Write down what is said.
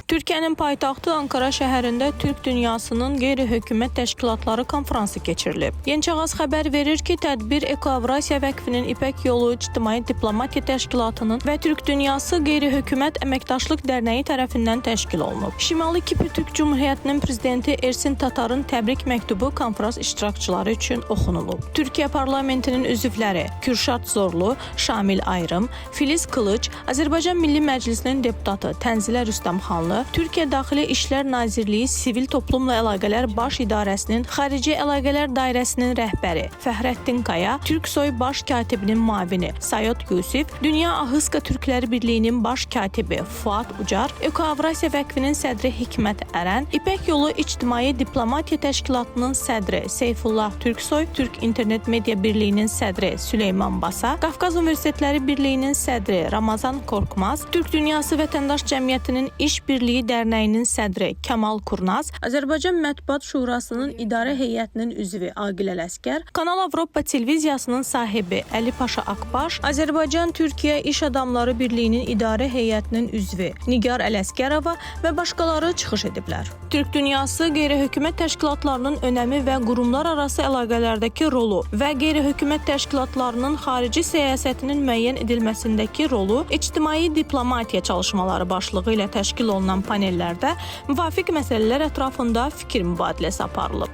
Türkiyənin paytaxtı Ankara şəhərində Türk dünyasının qeyri-hökumət təşkilatları konfransı keçirilib. Yençağaz xəbər verir ki, tədbir Eko-Avrasiya Vəqfinin İpək Yolu İctimai Diplomatiya Təşkilatının və Türk Dünyası Qeyri-Hökumət Əməkdaşlıq Dərnəyi tərəfindən təşkil olunub. Şimali Kipr Türk Cümhuriyyətinin prezidenti Ersin Tatarın təbrik məktubu konfrans iştirakçıları üçün oxunulub. Türkiyə parlamentinin üzvləri Kürşad Zorlu, Şamil Ayrım, Filiz Kılıç, Azərbaycan Milli Məclisinin deputatı Tənzilə Rüstəmxanlı, Türkiyə Daxili İşlər Nazirliyi Sivil Toplumla Əlaqələr Baş İdarəsinin Xarici Əlaqələr Dairəsinin rəhbəri Fəxrəddin Qaya, Türksoy Baş Katibinin müavini Sayot Yusif, Dünya Ahıska Türkləri Birliyinin Baş Katibi Fuad Ucar, Eko-Avrasiya Vəqfinin sədri Hikmət Ərən, İpək Yolu İctimai Diplomatiya Təşkilatının sədri Seyfullah Türksoy, Türk İnternet Media Birliyinin sədri Süleyman Basa, Qafqaz Universitetləri Birliyinin sədri Ramazan Korkmaz, Türk Dünyası Vətəndaş Cəmiyyətinin İş Birliyi Dərnəyinin sədri Kamal Kurnaz, Azərbaycan Mətbuat Şurasının İdarə Heyətinin üzvü Aqil Ələsgər, Kanal Avropa Televiziyasının sahibi Əli Paşa Akbaş, Azərbaycan Türkiyə İş Adamları Birliyinin İdarə Heyətinin üzvü Nigar Ələsgərova və başqaları çıxış ediblər. Türk Dünyası qeyri-hökumət təşkilatlarının önəmi və qurumlar arası əlaqələrdəki rolu və qeyri-hökumət təşkilatlarının xarici siyasətinin müəyyən edilməsindəki rolu ictimai diplomatiya çalışmaları başlığı ilə təşkil olunan panellərdə müvafiq məsələlər ətrafında fikir mübadiləsi aparılıb.